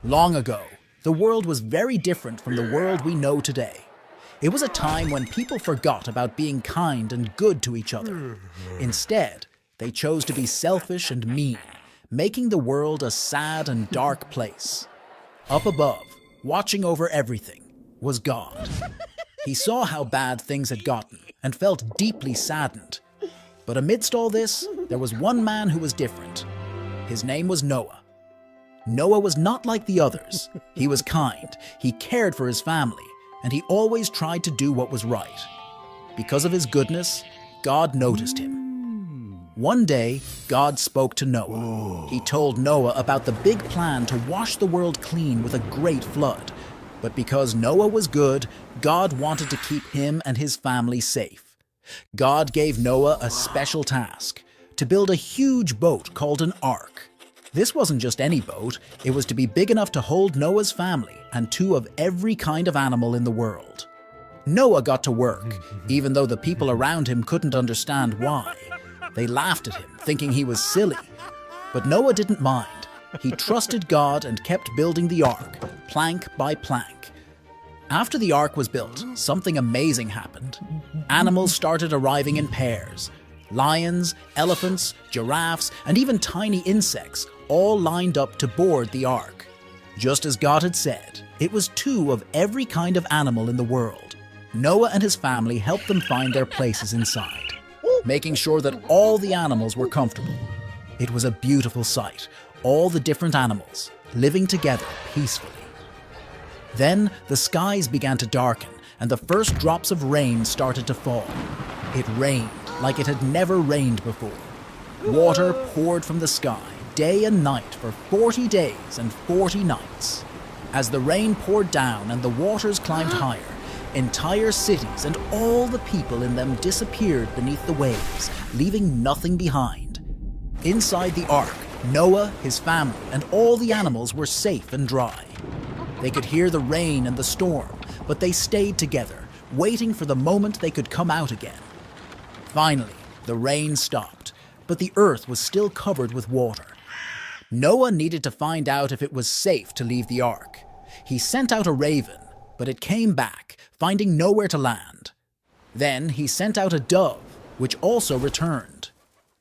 Long ago, the world was very different from the world we know today. It was a time when people forgot about being kind and good to each other. Instead, they chose to be selfish and mean, making the world a sad and dark place. Up above, watching over everything, was God. He saw how bad things had gotten and felt deeply saddened. But amidst all this, there was one man who was different. His name was Noah. Noah was not like the others. He was kind, he cared for his family, and he always tried to do what was right. Because of his goodness, God noticed him. One day, God spoke to Noah. He told Noah about the big plan to wash the world clean with a great flood. But because Noah was good, God wanted to keep him and his family safe. God gave Noah a special task, to build a huge boat called an ark. This wasn't just any boat, it was to be big enough to hold Noah's family and two of every kind of animal in the world. Noah got to work, even though the people around him couldn't understand why. They laughed at him, thinking he was silly. But Noah didn't mind. He trusted God and kept building the ark, plank by plank. After the ark was built, something amazing happened. Animals started arriving in pairs. Lions, elephants, giraffes, and even tiny insects all lined up to board the ark. Just as God had said, it was two of every kind of animal in the world. Noah and his family helped them find their places inside, making sure that all the animals were comfortable. It was a beautiful sight, all the different animals living together peacefully. Then the skies began to darken and the first drops of rain started to fall. It rained like it had never rained before. Water poured from the sky day and night for 40 days and 40 nights. As the rain poured down and the waters climbed higher, entire cities and all the people in them disappeared beneath the waves, leaving nothing behind. Inside the ark, Noah, his family, and all the animals were safe and dry. They could hear the rain and the storm, but they stayed together, waiting for the moment they could come out again. Finally, the rain stopped, but the earth was still covered with water. Noah needed to find out if it was safe to leave the ark. He sent out a raven, but it came back, finding nowhere to land. Then he sent out a dove, which also returned.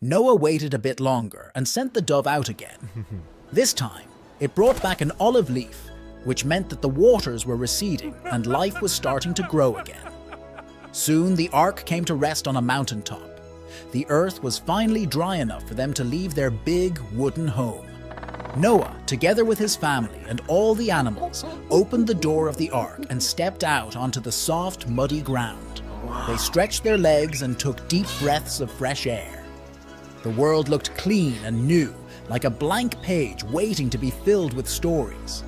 Noah waited a bit longer and sent the dove out again. This time, it brought back an olive leaf, which meant that the waters were receding and life was starting to grow again. Soon the ark came to rest on a mountaintop. The earth was finally dry enough for them to leave their big wooden home. Noah, together with his family and all the animals, opened the door of the ark and stepped out onto the soft, muddy ground. They stretched their legs and took deep breaths of fresh air. The world looked clean and new, like a blank page waiting to be filled with stories.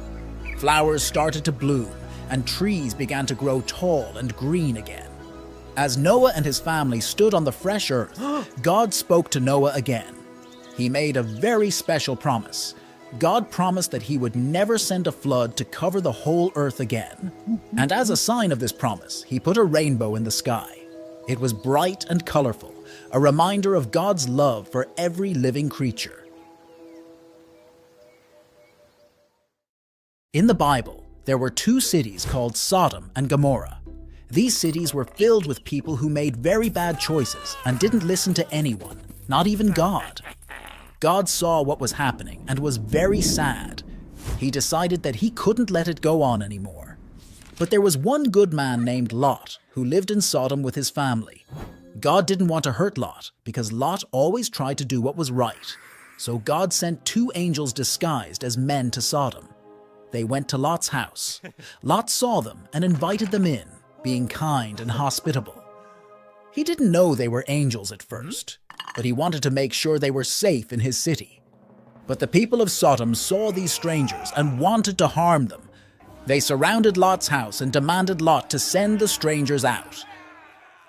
Flowers started to bloom, and trees began to grow tall and green again. As Noah and his family stood on the fresh earth, God spoke to Noah again. He made a very special promise. God promised that he would never send a flood to cover the whole earth again. And as a sign of this promise, he put a rainbow in the sky. It was bright and colorful, a reminder of God's love for every living creature. In the Bible, there were two cities called Sodom and Gomorrah. These cities were filled with people who made very bad choices and didn't listen to anyone, not even God. God saw what was happening and was very sad. He decided that he couldn't let it go on anymore. But there was one good man named Lot who lived in Sodom with his family. God didn't want to hurt Lot because Lot always tried to do what was right. So God sent two angels disguised as men to Sodom. They went to Lot's house. Lot saw them and invited them in, being kind and hospitable. He didn't know they were angels at first, but he wanted to make sure they were safe in his city. But the people of Sodom saw these strangers and wanted to harm them. They surrounded Lot's house and demanded Lot to send the strangers out.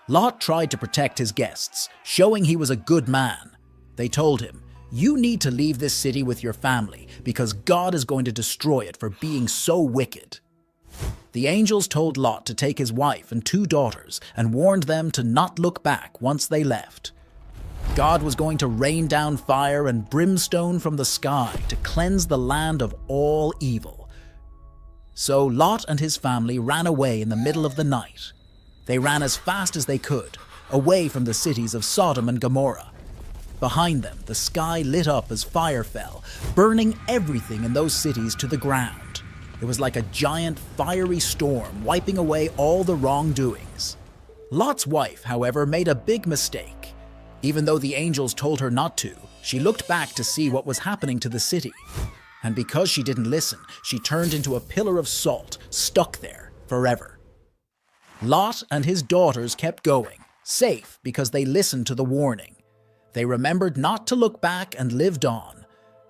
Lot tried to protect his guests, showing he was a good man. They told him, "You need to leave this city with your family because God is going to destroy it for being so wicked." The angels told Lot to take his wife and two daughters and warned them to not look back once they left. God was going to rain down fire and brimstone from the sky to cleanse the land of all evil. So Lot and his family ran away in the middle of the night. They ran as fast as they could, away from the cities of Sodom and Gomorrah. Behind them, the sky lit up as fire fell, burning everything in those cities to the ground. It was like a giant fiery storm wiping away all the wrongdoings. Lot's wife, however, made a big mistake. Even though the angels told her not to, she looked back to see what was happening to the city. And because she didn't listen, she turned into a pillar of salt, stuck there forever. Lot and his daughters kept going, safe because they listened to the warning. They remembered not to look back and lived on,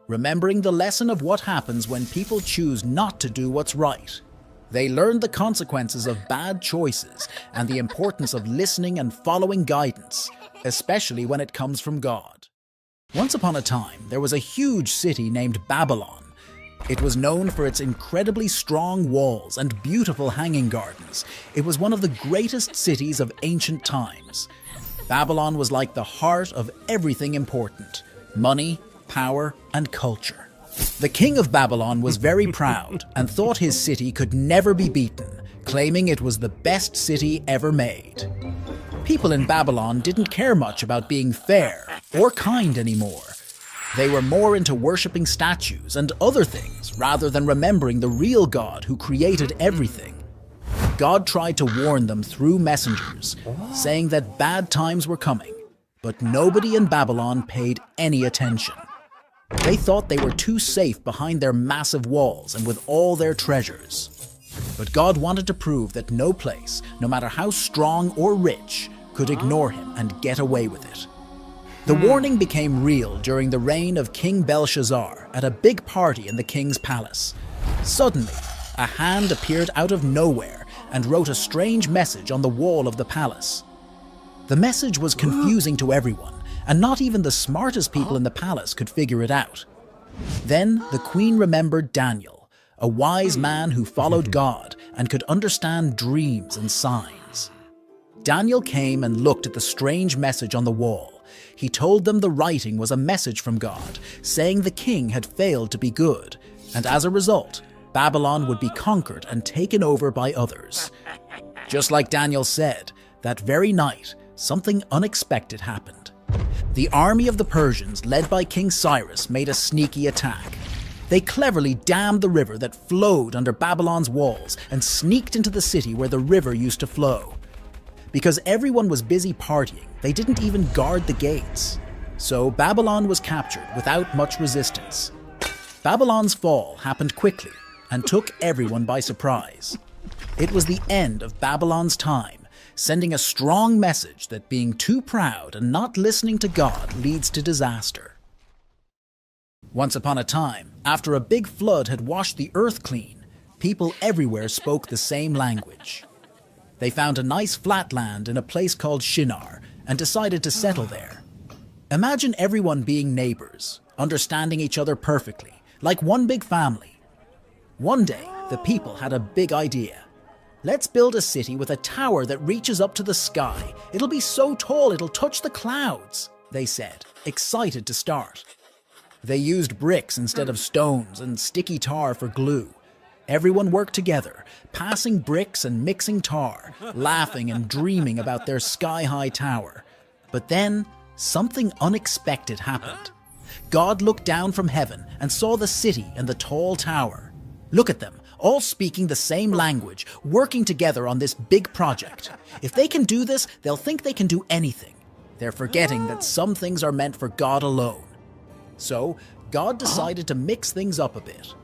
remembering the lesson of what happens when people choose not to do what's right. They learned the consequences of bad choices and the importance of listening and following guidance, especially when it comes from God. Once upon a time, there was a huge city named Babylon. It was known for its incredibly strong walls and beautiful hanging gardens. It was one of the greatest cities of ancient times. Babylon was like the heart of everything important: money, power, and culture. The king of Babylon was very proud and thought his city could never be beaten, claiming it was the best city ever made. People in Babylon didn't care much about being fair or kind anymore. They were more into worshipping statues and other things rather than remembering the real God who created everything. God tried to warn them through messengers, saying that bad times were coming, but nobody in Babylon paid any attention. They thought they were too safe behind their massive walls and with all their treasures. But God wanted to prove that no place, no matter how strong or rich, could ignore him and get away with it. The warning became real during the reign of King Belshazzar at a big party in the king's palace. Suddenly, a hand appeared out of nowhere and wrote a strange message on the wall of the palace. The message was confusing to everyone, and not even the smartest people in the palace could figure it out. Then the queen remembered Daniel, a wise man who followed God and could understand dreams and signs. Daniel came and looked at the strange message on the wall. He told them the writing was a message from God, saying the king had failed to be good, and as a result, Babylon would be conquered and taken over by others. Just like Daniel said, that very night, something unexpected happened. The army of the Persians, led by King Cyrus, made a sneaky attack. They cleverly dammed the river that flowed under Babylon's walls and sneaked into the city where the river used to flow. Because everyone was busy partying, they didn't even guard the gates. So Babylon was captured without much resistance. Babylon's fall happened quickly and took everyone by surprise. It was the end of Babylon's time, sending a strong message that being too proud and not listening to God leads to disaster. Once upon a time, after a big flood had washed the earth clean, people everywhere spoke the same language. They found a nice flat land in a place called Shinar and decided to settle there. Imagine everyone being neighbors, understanding each other perfectly, like one big family. One day, the people had a big idea. Let's build a city with a tower that reaches up to the sky. It'll be so tall it'll touch the clouds, they said, excited to start. They used bricks instead of stones and sticky tar for glue. Everyone worked together, passing bricks and mixing tar, laughing and dreaming about their sky-high tower. But then, something unexpected happened. God looked down from heaven and saw the city and the tall tower. Look at them, all speaking the same language, working together on this big project. If they can do this, they'll think they can do anything. They're forgetting that some things are meant for God alone. So, God decided to mix things up a bit.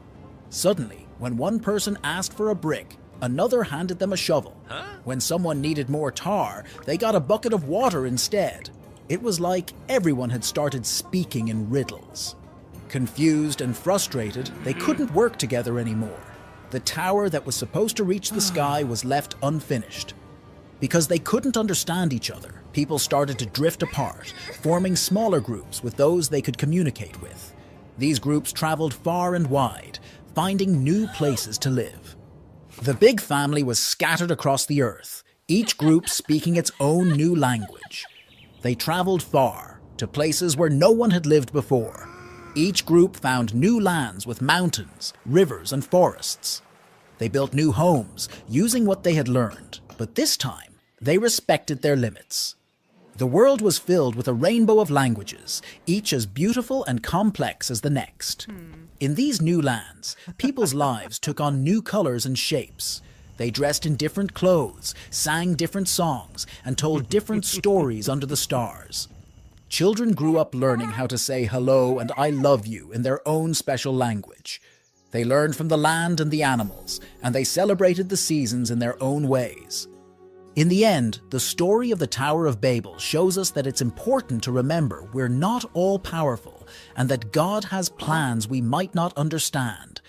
Suddenly, when one person asked for a brick, another handed them a shovel. When someone needed more tar, they got a bucket of water instead. It was like everyone had started speaking in riddles. Confused and frustrated, they couldn't work together anymore. The tower that was supposed to reach the sky was left unfinished. Because they couldn't understand each other, people started to drift apart, forming smaller groups with those they could communicate with. These groups traveled far and wide, finding new places to live. The big family was scattered across the earth, each group speaking its own new language. They traveled far, to places where no one had lived before. Each group found new lands with mountains, rivers, and forests. They built new homes, using what they had learned, but this time, they respected their limits. The world was filled with a rainbow of languages, each as beautiful and complex as the next. In these new lands, people's lives took on new colors and shapes. They dressed in different clothes, sang different songs, and told different stories under the stars. Children grew up learning how to say hello and I love you in their own special language. They learned from the land and the animals, and they celebrated the seasons in their own ways. In the end, the story of the Tower of Babel shows us that it's important to remember we're not all powerful and that God has plans we might not understand.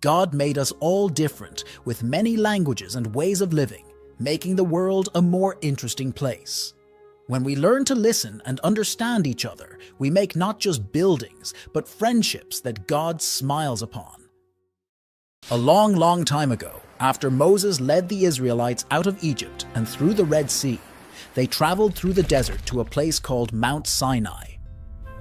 God made us all different, with many languages and ways of living, making the world a more interesting place. When we learn to listen and understand each other, we make not just buildings, but friendships that God smiles upon. A long, long time ago, after Moses led the Israelites out of Egypt and through the Red Sea, they traveled through the desert to a place called Mount Sinai.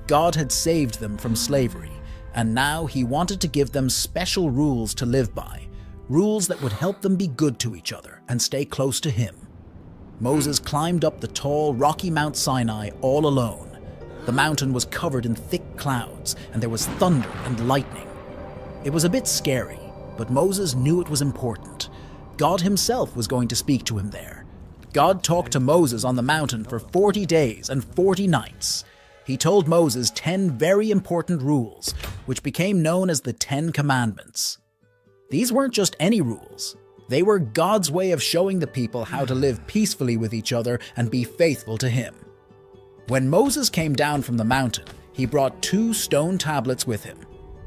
God had saved them from slavery, and now he wanted to give them special rules to live by, rules that would help them be good to each other and stay close to him. Moses climbed up the tall, rocky Mount Sinai all alone. The mountain was covered in thick clouds, and there was thunder and lightning. It was a bit scary, but Moses knew it was important. God himself was going to speak to him there. God talked to Moses on the mountain for 40 days and 40 nights. He told Moses 10 very important rules, which became known as the 10 Commandments. These weren't just any rules. They were God's way of showing the people how to live peacefully with each other and be faithful to him. When Moses came down from the mountain, he brought 2 stone tablets with him.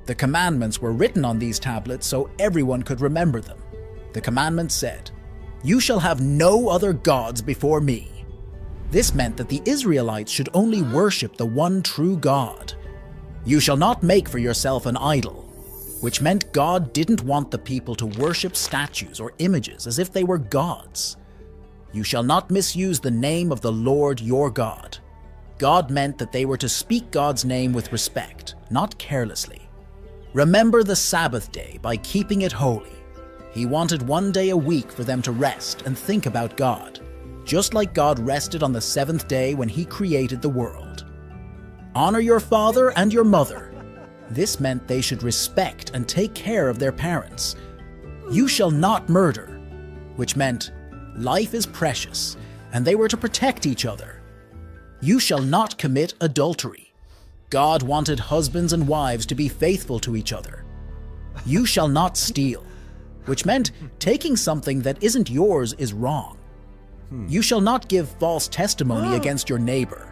The commandments were written on these tablets so everyone could remember them. The commandments said, "You shall have no other gods before me." This meant that the Israelites should only worship the one true God. "You shall not make for yourself an idol," which meant God didn't want the people to worship statues or images as if they were gods. "You shall not misuse the name of the Lord your God." God meant that they were to speak God's name with respect, not carelessly. Remember the Sabbath day by keeping it holy. He wanted one day a week for them to rest and think about God, just like God rested on the 7th day when he created the world. Honor your father and your mother. This meant they should respect and take care of their parents. You shall not murder, which meant life is precious, and they were to protect each other. You shall not commit adultery. God wanted husbands and wives to be faithful to each other. You shall not steal, which meant taking something that isn't yours is wrong. You shall not give false testimony against your neighbor.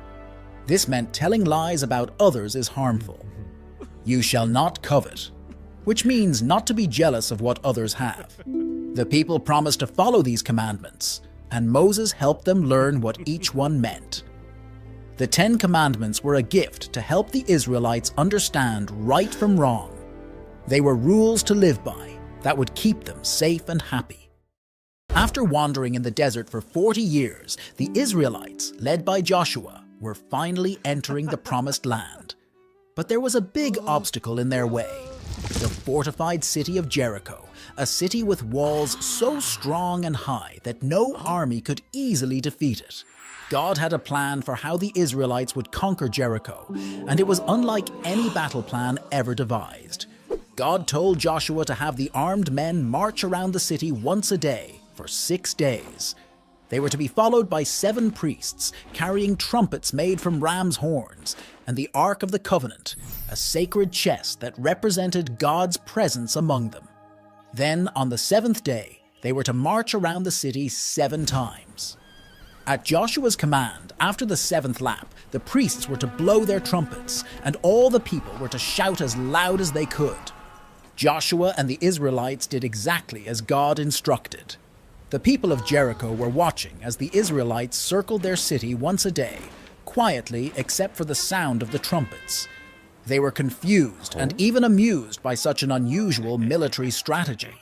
This meant telling lies about others is harmful. You shall not covet, which means not to be jealous of what others have. The people promised to follow these commandments, and Moses helped them learn what each one meant. The 10 Commandments were a gift to help the Israelites understand right from wrong. They were rules to live by that would keep them safe and happy. After wandering in the desert for 40 years, the Israelites, led by Joshua, were finally entering the Promised Land. But there was a big obstacle in their way: the fortified city of Jericho, a city with walls so strong and high that no army could easily defeat it. God had a plan for how the Israelites would conquer Jericho, and it was unlike any battle plan ever devised. God told Joshua to have the armed men march around the city once a day for 6 days. They were to be followed by 7 priests carrying trumpets made from ram's horns, and the Ark of the Covenant, a sacred chest that represented God's presence among them. Then, on the 7th day, they were to march around the city 7 times. At Joshua's command, after the 7th lap, the priests were to blow their trumpets, and all the people were to shout as loud as they could. Joshua and the Israelites did exactly as God instructed. The people of Jericho were watching as the Israelites circled their city once a day, quietly except for the sound of the trumpets. They were confused and even amused by such an unusual military strategy.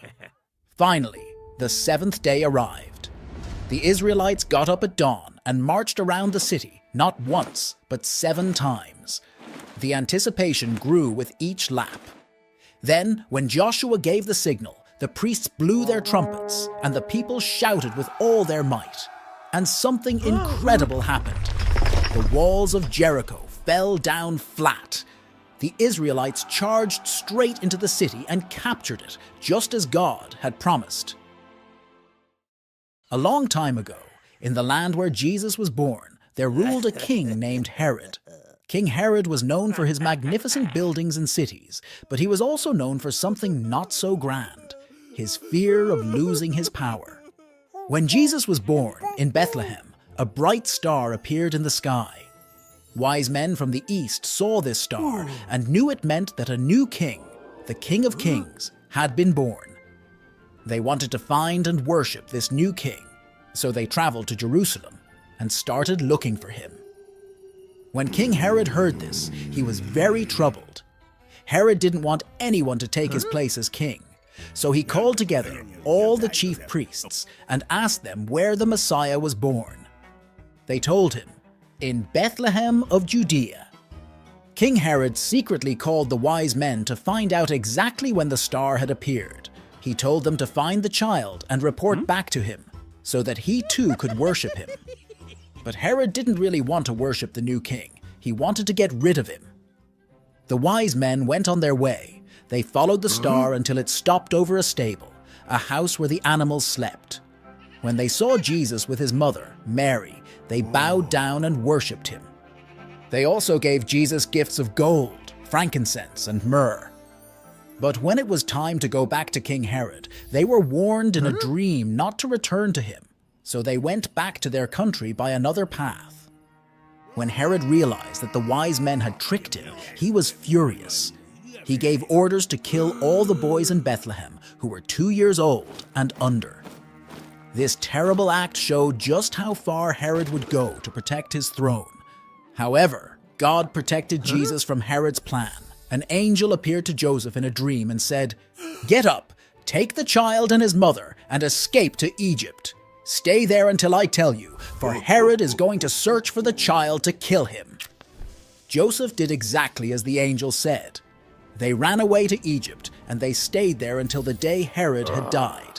Finally, the 7th day arrived. The Israelites got up at dawn and marched around the city, not once, but 7 times. The anticipation grew with each lap. Then, when Joshua gave the signal, The priests blew their trumpets, and the people shouted with all their might. And something incredible happened. The walls of Jericho fell down flat. The Israelites charged straight into the city and captured it, just as God had promised. A long time ago, in the land where Jesus was born, there ruled a king named Herod. King Herod was known for his magnificent buildings and cities, but he was also known for something not so grand: his fear of losing his power. When Jesus was born in Bethlehem, a bright star appeared in the sky. Wise men from the east saw this star and knew it meant that a new king, the King of Kings, had been born. They wanted to find and worship this new king, so they traveled to Jerusalem and started looking for him. When King Herod heard this, he was very troubled. Herod didn't want anyone to take his place as king, so he called together all the chief priests and asked them where the Messiah was born. They told him, "In Bethlehem of Judea." King Herod secretly called the wise men to find out exactly when the star had appeared. He told them to find the child and report back to him, so that he too could worship him. But Herod didn't really want to worship the new king. He wanted to get rid of him. The wise men went on their way. They followed the star until it stopped over a stable, a house where the animals slept. When they saw Jesus with his mother, Mary, they bowed down and worshipped him. They also gave Jesus gifts of gold, frankincense, and myrrh. But when it was time to go back to King Herod, they were warned in a dream not to return to him, so they went back to their country by another path. When Herod realized that the wise men had tricked him, he was furious. He gave orders to kill all the boys in Bethlehem who were 2 years old and under. This terrible act showed just how far Herod would go to protect his throne. However, God protected Jesus from Herod's plan. An angel appeared to Joseph in a dream and said, "Get up, take the child and his mother, and escape to Egypt. Stay there until I tell you, for Herod is going to search for the child to kill him." Joseph did exactly as the angel said. They ran away to Egypt, and they stayed there until the day Herod had died.